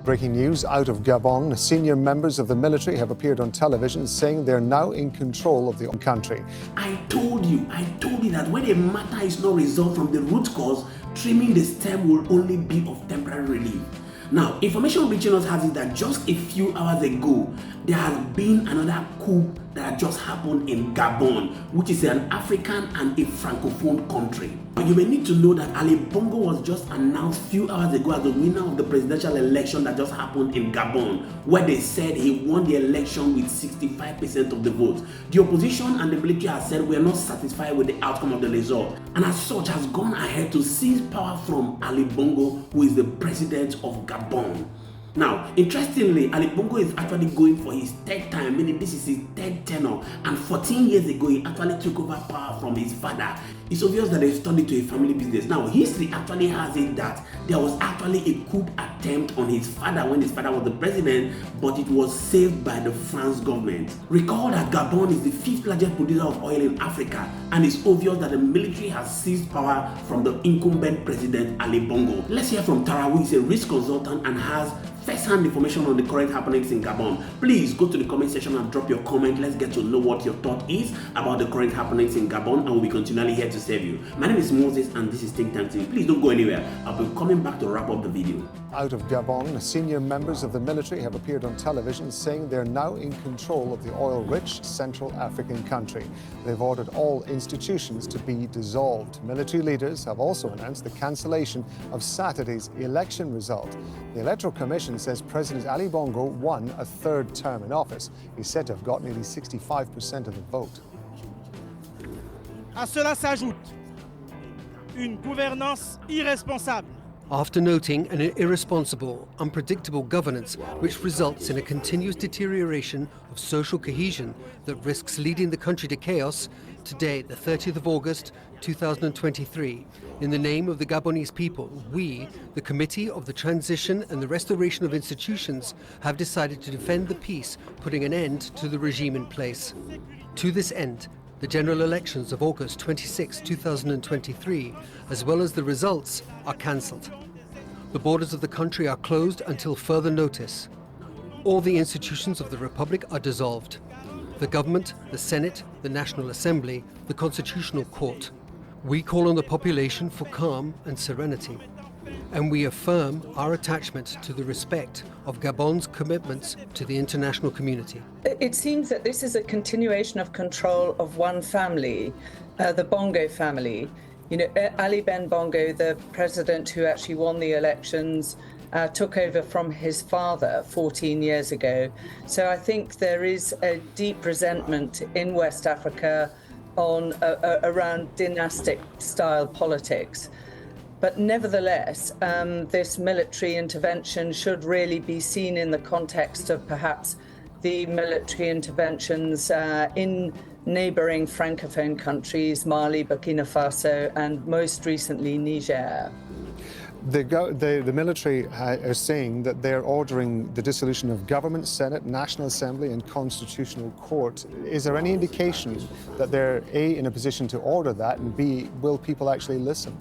Breaking news out of Gabon. Senior members of the military have appeared on television saying they're now in control of the country. I told you that when a matter is not resolved from the root cause, trimming the stem will only be of temporary relief. Now, information reaching us has it that just a few hours ago, there has been another coup that had just happened in Gabon, which is an African and a Francophone country. But you may need to know that Ali Bongo was just announced a few hours ago as the winner of the presidential election that just happened in Gabon, where they said he won the election with 65% of the votes. The opposition and the military have said we are not satisfied with the outcome of the result, and as such has gone ahead to seize power from Ali Bongo, who is the president of Gabon. Now, interestingly, Ali Bongo is actually going for his third time, meaning this is his third tenure, and 14 years ago he actually took over power from his father. It's obvious that they've turned it to a family business. Now, history actually has it that there was actually a coup attempt on his father when his father was the president, but it was saved by the France government. Recall that Gabon is the 5th largest producer of oil in Africa, and it's obvious that the military has seized power from the incumbent president Ali Bongo. Let's hear from Tara, who is a risk consultant and has first-hand information on the current happenings in Gabon. Please go to the comment section and drop your comment. Let's get to know what your thought is about the current happenings in Gabon, and we'll be continually here to serve you. My name is Moses and this is Think Tank TV. Please don't go anywhere. I'll be coming back to wrap up the video. Out of Gabon, senior members of the military have appeared on television saying they're now in control of the oil-rich Central African country. They've ordered all institutions to be dissolved. Military leaders have also announced the cancellation of Saturday's election result. The Electoral Commission says President Ali Bongo won a third term in office. He's said to have got nearly 65% of the vote. À cela s'ajoute une gouvernance irresponsable. After noting an irresponsible, unpredictable governance which results in a continuous deterioration of social cohesion that risks leading the country to chaos, today, the 30th of August 2023, in the name of the Gabonese people, we, the Committee of the Transition and the Restoration of Institutions, have decided to defend the peace, putting an end to the regime in place. To this end, the general elections of August 26, 2023, as well as the results, are cancelled. The borders of the country are closed until further notice. All the institutions of the Republic are dissolved. The government, the Senate, the National Assembly, the Constitutional Court. We call on the population for calm and serenity. And we affirm our attachment to the respect of Gabon's commitments to the international community. It seems that this is a continuation of control of one family, the Bongo family. You know, Ali Ben Bongo, the president who actually won the elections, took over from his father 14 years ago. So I think there is a deep resentment in West Africa on around dynastic-style politics. But nevertheless, this military intervention should really be seen in the context of perhaps the military interventions in neighboring Francophone countries, Mali, Burkina Faso, and most recently Niger. The military are saying that they're ordering the dissolution of government, Senate, National Assembly and Constitutional Court. Is there any indication that they're A, in a position to order that, and B, will people actually listen?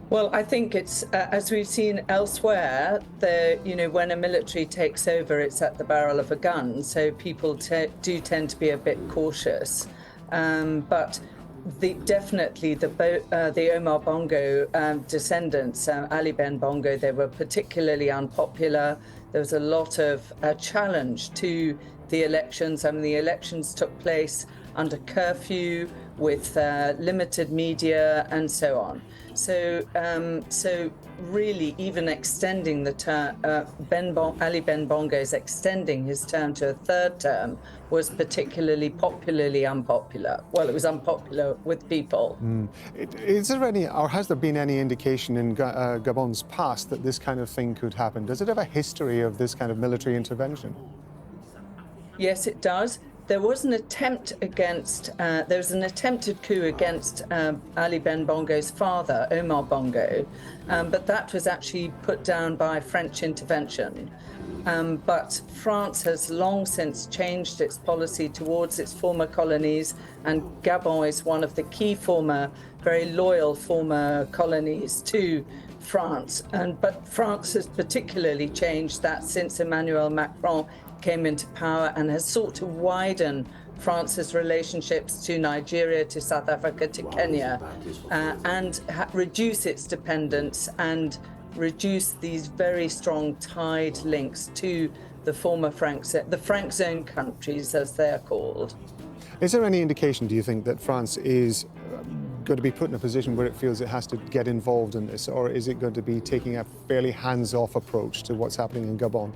Well, I think it's, as we've seen elsewhere, when a military takes over, it's at the barrel of a gun. So people do tend to be a bit cautious. But definitely the Omar Bongo descendants, Ali Ben Bongo, they were particularly unpopular. There was a lot of challenge to the elections. I mean, the elections took place under curfew with limited media and so on. So really, even extending the term, Ali Ben Bongo's extending his term to a third term was particularly popularly unpopular. Well, it was unpopular with people. Is there any, or has there been any indication in Gabon's past that this kind of thing could happen? Does it have a history of this kind of military intervention? Yes, it does. There was an attempt against, there was an attempted coup against Ali Ben Bongo's father, Omar Bongo, but that was actually put down by French intervention. But France has long since changed its policy towards its former colonies, and Gabon is one of the key very loyal former colonies to France, but France has particularly changed that since Emmanuel Macron came into power and has sought to widen France's relationships to Nigeria, to South Africa, to Kenya, and reduce its dependence and reduce these very strong tied links to the former Franc zone countries, as they're called. Is there any indication, do you think, that France is going to be put in a position where it feels it has to get involved in this, or is it going to be taking a fairly hands-off approach to what's happening in Gabon?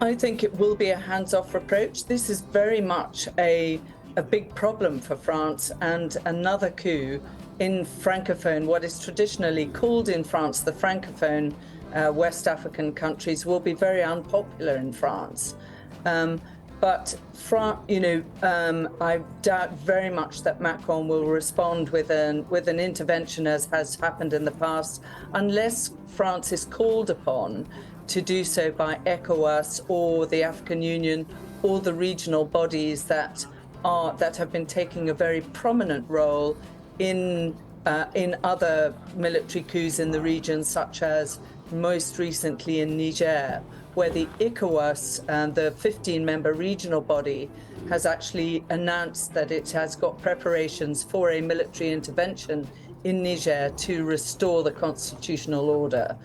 I think it will be a hands-off approach. This is very much a big problem for France, and another coup in Francophone, what is traditionally called in France the Francophone West African countries, will be very unpopular in France. But I doubt very much that Macron will respond with an intervention, as has happened in the past, unless France is called upon to do so by ECOWAS or the African Union or the regional bodies that have been taking a very prominent role in other military coups in the region, such as most recently in Niger, where the ECOWAS, the 15-member regional body, has actually announced that it has got preparations for a military intervention in Niger to restore the constitutional order.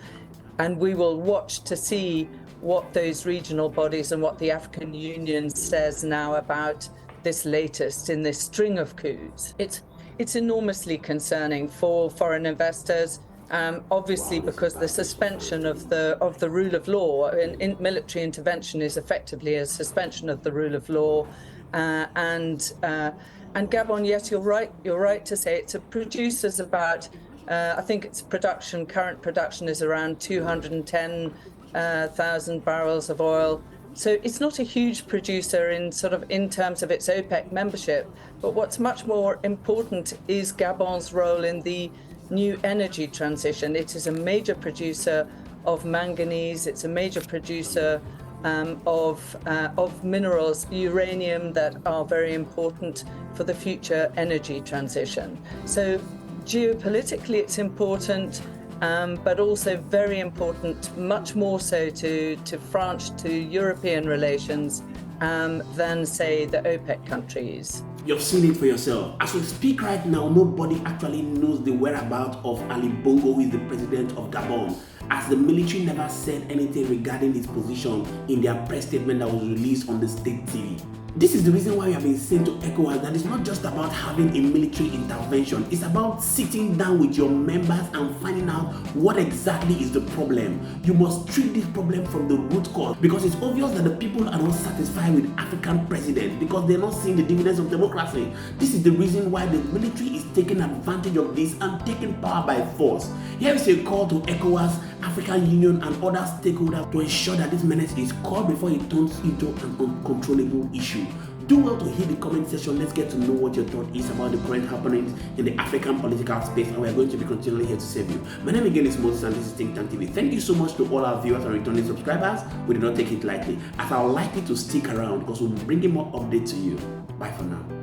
And we will watch to see what those regional bodies and what the African Union says now about this latest in this string of coups. It's enormously concerning for foreign investors. Obviously, because the suspension of the rule of law in military intervention is effectively a suspension of the rule of law, and Gabon, yes, you're right to say it produces about I think its current production is around 210,000 barrels of oil. So it's not a huge producer in terms of its OPEC membership, but what's much more important is Gabon's role in the new energy transition. It is a major producer of manganese. It's a major producer of minerals, uranium, that are very important for the future energy transition. So geopolitically, it's important, but also very important, much more so to France, to European relations, than, say, the OPEC countries. You've seen it for yourself. As we speak right now, nobody actually knows the whereabouts of Ali Bongo, who is the president of Gabon, as the military never said anything regarding his position in their press statement that was released on the state TV. This is the reason why we have been saying to ECOWAS that it's not just about having a military intervention, it's about sitting down with your members and finding out what exactly is the problem. You must treat this problem from the root cause, because it's obvious that the people are not satisfied with African presidents because they're not seeing the dividends of democracy. This is the reason why the military is taking advantage of this and taking power by force. Here is a call to ECOWAS, African Union and other stakeholders to ensure that this menace is called before it turns into an uncontrollable issue. Do well to hit the comment section. Let's get to know what your thought is about the current happenings in the African political space, and we're going to be continually here to serve you. My name again is Moses, and this is Think Tank TV. Thank you so much to all our viewers and returning subscribers. We do not take it lightly, as I would like you to stick around because we'll be bringing more updates to you. Bye for now.